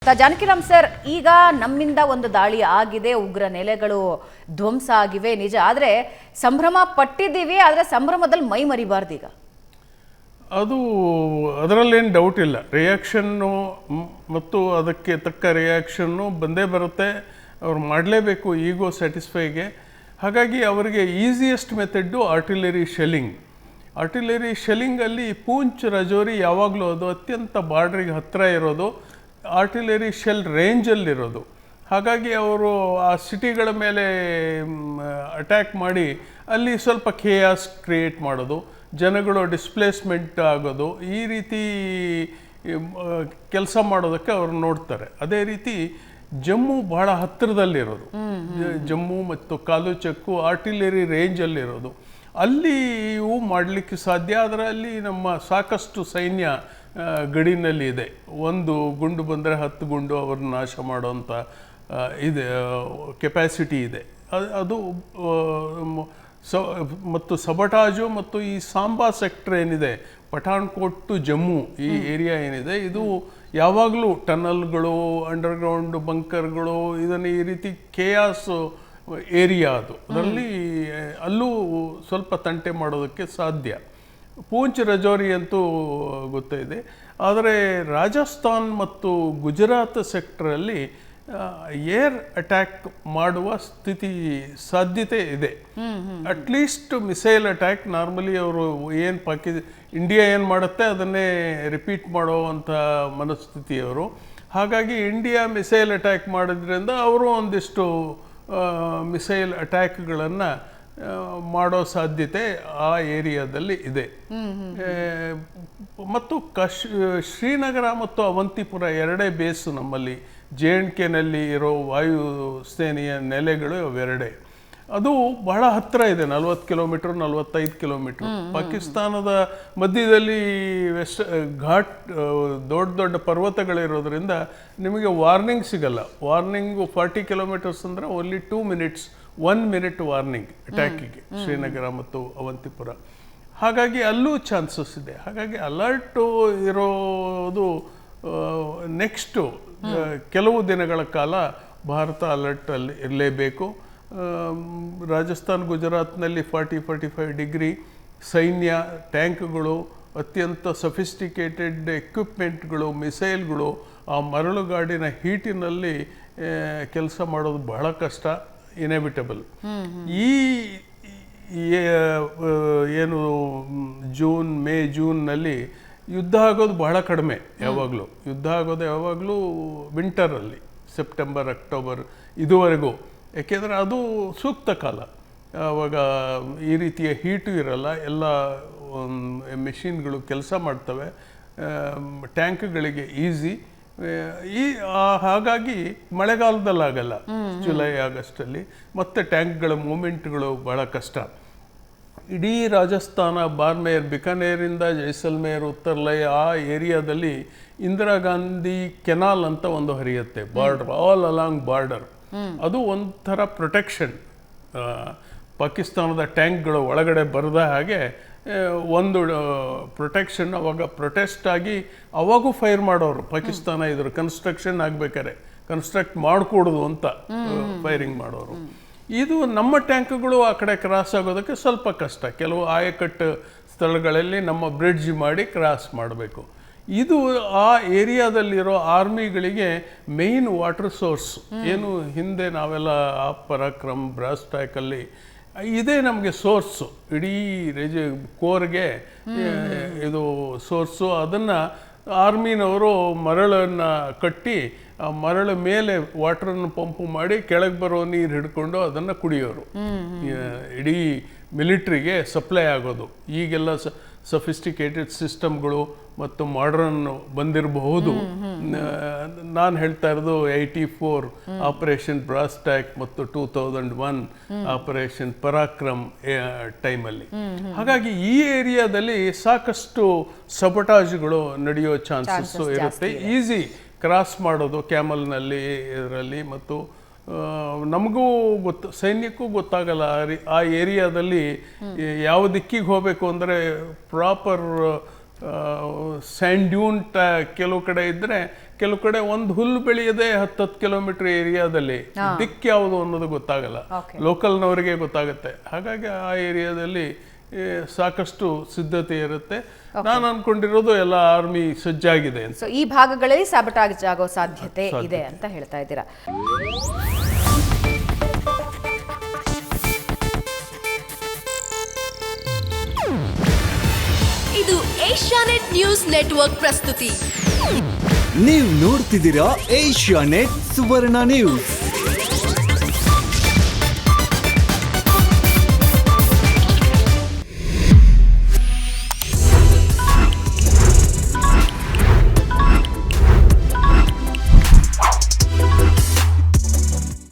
Janakiram sir, ಈಗ ನಮ್ಮಿಂದ ಒಂದು ದಾಳಿ ಆಗಿದೆ, ಉಗ್ರ ನೆಲೆಗಳು ಧ್ವಂಸ ಆಗಿವೆ ನಿಜ. ಆದರೆ ಸಂಭ್ರಮ ಪಟ್ಟಿದ್ದೀವಿ, ಆದರೆ ಸಂಭ್ರಮದಲ್ಲಿ ಮೈ ಮರಿಬಾರ್ದು. ಈಗ ಅದರಲ್ಲೇನು ಡೌಟ್ ಇಲ್ಲ. ರಿಯಾಕ್ಷನ್ನು ಮತ್ತು ಅದಕ್ಕೆ ತಕ್ಕ ರಿಯಾಕ್ಷನ್ನು ಬಂದೇ ಬರುತ್ತೆ. ಅವ್ರು ಮಾಡಲೇಬೇಕು ಈಗೋ ಸ್ಯಾಟಿಸ್ಫೈಗೆ. ಹಾಗಾಗಿ ಅವರಿಗೆ ಈಸಿಯೆಸ್ಟ್ ಮೆಥಡ್ಡು ಆರ್ಟಿಲರಿ ಶೆಲ್ಲಿಂಗಲ್ಲಿ ಪೂಂಚ್ ರಜೌರಿ ಯಾವಾಗಲೂ ಅದು ಅತ್ಯಂತ ಬಾರ್ಡ್ರಿಗೆ ಹತ್ತಿರ ಇರೋದು, ಆರ್ಟಿಲರಿ ಶೆಲ್ ರೇಂಜಲ್ಲಿರೋದು. ಹಾಗಾಗಿ ಅವರು ಆ ಸಿಟಿಗಳ ಮೇಲೆ ಅಟ್ಯಾಕ್ ಮಾಡಿ ಅಲ್ಲಿ ಸ್ವಲ್ಪ ಖೇಯಾಸ್ ಕ್ರಿಯೇಟ್ ಮಾಡೋದು, ಜನಗಳು ಡಿಸ್ಪ್ಲೇಸ್ಮೆಂಟ್ ಆಗೋದು, ಈ ರೀತಿ ಕೆಲಸ ಮಾಡೋದಕ್ಕೆ ಅವರು ನೋಡ್ತಾರೆ. ಅದೇ ರೀತಿ ಜಮ್ಮು ಬಹಳ ಹತ್ತಿರದಲ್ಲಿರೋದು, ಜಮ್ಮು ಮತ್ತು ಕಾಲುಚಕ್ಕು ಆರ್ಟಿಲರಿ ರೇಂಜಲ್ಲಿರೋದು, ಅಲ್ಲಿ ಇವು ಮಾಡಲಿಕ್ಕೆ ಸಾಧ್ಯ. ಅದರಲ್ಲಿ ನಮ್ಮ ಸಾಕಷ್ಟು ಸೈನ್ಯ ಗಡಿನಲ್ಲಿ ಇದೆ. ಒಂದು ಗುಂಡು ಬಂದರೆ 10 ಗುಂಡು ಅವ್ರನ್ನ ನಾಶ ಮಾಡೋವಂಥ ಇದೆ ಕೆಪ್ಯಾಸಿಟಿ ಇದೆ. ಅದು ಮತ್ತು ಸಬಟಾಜು ಮತ್ತು ಈ ಸಾಂಬಾ ಸೆಕ್ಟರ್ ಏನಿದೆ, ಪಠಾಣ್ಕೋಟ್ ಟು ಜಮ್ಮು ಈ ಏರಿಯಾ ಏನಿದೆ, ಇದು ಯಾವಾಗಲೂ ಟನಲ್ಗಳು, ಅಂಡರ್ಗ್ರೌಂಡ್ ಬಂಕರ್ಗಳು, ಇದನ್ನು ಈ ರೀತಿ ಕೇಯಾಸ್ ಏರಿಯಾ ಅದು. ಅದರಲ್ಲಿ ಅಲ್ಲೂ ಸ್ವಲ್ಪ ತಂಟೆ ಮಾಡೋದಕ್ಕೆ ಸಾಧ್ಯ. ಪೂಂಚ್ ರಜೌರಿ ಅಂತೂ ಗೊತ್ತಿದೆ. ಆದರೆ ರಾಜಸ್ಥಾನ್ ಮತ್ತು ಗುಜರಾತ್ ಸೆಕ್ಟರಲ್ಲಿ ಏರ್ ಅಟ್ಯಾಕ್ ಮಾಡುವ ಸಾಧ್ಯತೆ ಇದೆ. At least missile attack. ನಾರ್ಮಲಿ ಅವರು ಇಂಡಿಯಾ ಏನು ಮಾಡುತ್ತೆ ಅದನ್ನೇ ರಿಪೀಟ್ ಮಾಡುವಂಥ ಮನಸ್ಥಿತಿಯವರು. ಹಾಗಾಗಿ ಇಂಡಿಯಾ ಮಿಸೈಲ್ ಅಟ್ಯಾಕ್ ಮಾಡೋದ್ರಿಂದ ಅವರು ಒಂದಿಷ್ಟು ಮಿಸೈಲ್ ಅಟ್ಯಾಕ್ಗಳನ್ನು ಮಾಡೋ ಸಾಧ್ಯತೆ ಆ ಏರಿಯಾದಲ್ಲಿ ಇದೆ. ಮತ್ತು ಶ್ರೀನಗರ ಮತ್ತು ಅವಂತಿಪುರ ಎರಡೇ ಬೇಸು ನಮ್ಮಲ್ಲಿ. JNKನಲ್ಲಿ ಇರೋ ವಾಯು ಸೇನೆಯ ನೆಲೆಗಳು ಅವೆರಡೇ. ಅದು ಬಹಳ ಹತ್ತಿರ ಇದೆ, 40 ಕಿಲೋಮೀಟರ್ 45 ಕಿಲೋಮೀಟರ್. ಪಾಕಿಸ್ತಾನದ ಮಧ್ಯದಲ್ಲಿ ಘಾಟ್ ದೊಡ್ಡ ಪರ್ವತಗಳಿರೋದ್ರಿಂದ ನಿಮಗೆ ವಾರ್ನಿಂಗ್ ಸಿಗಲ್ಲ. ವಾರ್ನಿಂಗು 40 ಕಿಲೋಮೀಟರ್ಸ್ ಅಂದರೆ ಓನ್ಲಿ 2 ಮಿನಿಟ್ಸ್, 1 ಮಿನಿಟ್ ವಾರ್ನಿಂಗ್ ಅಟ್ಯಾಕಿಗೆ ಶ್ರೀನಗರ ಮತ್ತು ಅವಂತಿಪುರ. ಹಾಗಾಗಿ ಅಲ್ಲೂ ಚಾನ್ಸಸ್ ಇದೆ. ಹಾಗಾಗಿ ಅಲರ್ಟು ಇರೋದು ನೆಕ್ಸ್ಟು ಕೆಲವು ದಿನಗಳ ಕಾಲ ಭಾರತ ಅಲರ್ಟಲ್ಲಿ ಇರಲೇಬೇಕು. ರಾಜಸ್ಥಾನ್ ಗುಜರಾತ್ನಲ್ಲಿ 40-45 ಡಿಗ್ರಿ, ಸೈನ್ಯ, ಟ್ಯಾಂಕ್ಗಳು, ಅತ್ಯಂತ ಸಫಿಸ್ಟಿಕೇಟೆಡ್ ಎಕ್ವಿಪ್ಮೆಂಟ್ಗಳು, ಮಿಸೈಲ್ಗಳು, ಆ ಮರಳುಗಾಡಿನ ಹೀಟಿನಲ್ಲಿ ಕೆಲಸ ಮಾಡೋದು ಬಹಳ ಕಷ್ಟ, ಇನೆವಿಟಬಲ್. ಈ ಏನು ಮೇ ಜೂನ್ನಲ್ಲಿ ಯುದ್ಧ ಆಗೋದು ಬಹಳ ಕಡಿಮೆ. ಯುದ್ಧ ಆಗೋದು ಯಾವಾಗಲೂ ವಿಂಟರಲ್ಲಿ, ಸೆಪ್ಟೆಂಬರ್ ಅಕ್ಟೋಬರ್ ಇದುವರೆಗೂ. ಯಾಕೆಂದರೆ ಅದು ಸೂಕ್ತ ಕಾಲ. ಆವಾಗ ಈ ರೀತಿಯ ಹೀಟು ಇರಲ್ಲ, ಎಲ್ಲ ಮೆಷಿನ್ಗಳು ಕೆಲಸ ಮಾಡ್ತವೆ, ಟ್ಯಾಂಕ್ಗಳಿಗೆ ಈಸಿ. ಹಾಗಾಗಿ ಮಳೆಗಾಲದಲ್ಲಾಗಲ್ಲ, ಜುಲೈ ಆಗಸ್ಟಲ್ಲಿ. ಮತ್ತು ಟ್ಯಾಂಕ್ಗಳ ಮೂಮೆಂಟ್ಗಳು ಬಹಳ ಕಷ್ಟ. ಇಡೀ ರಾಜಸ್ಥಾನ, ಬಾರ್ಮೇರ್, ಬಿಕಾನೇರಿಂದ ಜೈಸಲ್ಮೇರ್, ಉತ್ತರ್ಲೈ ಆ ಏರಿಯಾದಲ್ಲಿ ಇಂದಿರಾ ಗಾಂಧಿ ಕೆನಾಲ್ ಅಂತ ಒಂದು ಹರಿಯುತ್ತೆ, ಬಾರ್ಡರ್, ಆಲ್ ಅಲಾಂಗ್ ಬಾರ್ಡರ್. ಅದು ಒಂಥರ ಪ್ರೊಟೆಕ್ಷನ್. ಪಾಕಿಸ್ತಾನದ ಟ್ಯಾಂಕ್ಗಳು ಒಳಗಡೆ ಬರದ ಹಾಗೆ ಒಂದು ಪ್ರೊಟೆಕ್ಷನ್. ಅವಾಗ ಪ್ರೊಟೆಸ್ಟ್ ಆಗಿ ಅವಾಗೂ ಫೈರ್ ಮಾಡೋರು ಪಾಕಿಸ್ತಾನ. ಇದ್ರ ಕನ್ಸ್ಟ್ರಕ್ಷನ್ ಆಗಬೇಕಾರೆ ಕನ್ಸ್ಟ್ರಕ್ಟ್ ಮಾಡಿಕೊಡೋದು ಅಂತ ಫೈರಿಂಗ್ ಮಾಡೋರು. ಇದು ನಮ್ಮ ಟ್ಯಾಂಕ್ಗಳು ಆ ಕಡೆ ಕ್ರಾಸ್ ಆಗೋದಕ್ಕೆ ಸ್ವಲ್ಪ ಕಷ್ಟ. ಕೆಲವು ಆಯಕಟ್ಟು ಸ್ಥಳಗಳಲ್ಲಿ ನಮ್ಮ ಬ್ರಿಡ್ಜ್ ಮಾಡಿ ಕ್ರಾಸ್ ಮಾಡಬೇಕು. ಇದು ಆ ಏರಿಯಾದಲ್ಲಿರೋ ಆರ್ಮಿಗಳಿಗೆ ಮೇಯ್ನ್ ವಾಟರ್ ಸೋರ್ಸ್. ಏನು ಹಿಂದೆ ನಾವೆಲ್ಲ ಪರಾಕ್ರಮ್, ಬ್ರಾಸ್ ಟ್ಯಾಕಲ್ಲಿ ಇದೇ ನಮಗೆ ಸೋರ್ಸು, ಇಡೀ ಕೋರ್ಗೆ ಇದು ಸೋರ್ಸು. ಅದನ್ನು ಆರ್ಮಿನವರು ಮರಳನ್ನು ಕಟ್ಟಿ ಆ ಮರಳ ಮೇಲೆ ವಾಟರನ್ನು ಪಂಪು ಮಾಡಿ ಕೆಳಗೆ ಬರೋ ನೀರು ಹಿಡ್ಕೊಂಡು ಅದನ್ನು ಕುಡಿಯೋರು. ಇಡೀ ಮಿಲಿಟ್ರಿಗೆ ಸಪ್ಲೈ ಆಗೋದು. ಈಗೆಲ್ಲ ಸಫಿಸ್ಟಿಕೇಟೆಡ್ ಸಿಸ್ಟಮ್ಗಳು ಮತ್ತು ಮಾಡರ್ನ್ ಬಂದಿರಬಹುದು. ನಾನು ಹೇಳ್ತಾ ಇರೋದು 84 ಆಪರೇಷನ್ ಬ್ರಾಸ್ ಟ್ಯಾಕ್ ಮತ್ತು 2001 ಆಪರೇಷನ್ ಪರಾಕ್ರಮ್ ಟೈಮಲ್ಲಿ. ಹಾಗಾಗಿ ಈ ಏರಿಯಾದಲ್ಲಿ ಸಾಕಷ್ಟು ಸಬಟಾಜ್ಗಳು ನಡೆಯೋ ಚಾನ್ಸಸ್ಸು ಇರುತ್ತೆ. ಈಸಿ ಕ್ರಾಸ್ ಮಾಡೋದು ಕ್ಯಾಮಲ್ನಲ್ಲಿ, ಇದರಲ್ಲಿ. ಮತ್ತು ನಮಗೂ ಸೈನ್ಯಕ್ಕೂ ಗೊತ್ತಾಗಲ್ಲ ಆ ಏರಿಯಾದಲ್ಲಿ ಯಾವ ದಿಕ್ಕಿಗೆ ಹೋಗಬೇಕು ಅಂದರೆ ಪ್ರಾಪರ್ ಸ್ಯಾಂಡ್ ಡ್ಯೂನ್ ಕೆಲವು ಕಡೆ ಇದ್ದರೆ, ಕೆಲವು ಕಡೆ ಒಂದು ಹುಲ್ಲು ಬೆಳೆಯದೆ 10 ಕಿಲೋಮೀಟರ್ ಏರಿಯಾದಲ್ಲಿ ದಿಕ್ಕು ಯಾವುದು ಅನ್ನೋದು ಗೊತ್ತಾಗಲ್ಲ, ಲೋಕಲ್ನವರಿಗೆ ಗೊತ್ತಾಗುತ್ತೆ. ಹಾಗಾಗಿ ಆ ಏರಿಯಾದಲ್ಲಿ ಸಾಕಷ್ಟು ಸಿದ್ಧತೆ ಇರುತ್ತೆ. ನಾನು ಅನ್ಕೊಂಡಿರೋದು ಎಲ್ಲ ಆರ್ಮಿ ಸಜ್ಜಾಗಿದೆ ಅಂತ. ಸೊ ಈ ಭಾಗಗಳಲ್ಲಿ ಸಾಬಟಾಜ್ ಆಗೋ ಸಾಧ್ಯತೆ ಇದೆ ಅಂತ ಹೇಳ್ತಾ ಇದ್ದೀರಾ. ಇದು ಏಷ್ಯಾನೆಟ್ ನ್ಯೂಸ್ ನೆಟ್ವರ್ಕ್ ಪ್ರಸ್ತುತಿ. ನೀವು ನೋಡ್ತಿದ್ದೀರಾ ಏಷ್ಯಾನೆಟ್ ಸುವರ್ಣ ನ್ಯೂಸ್.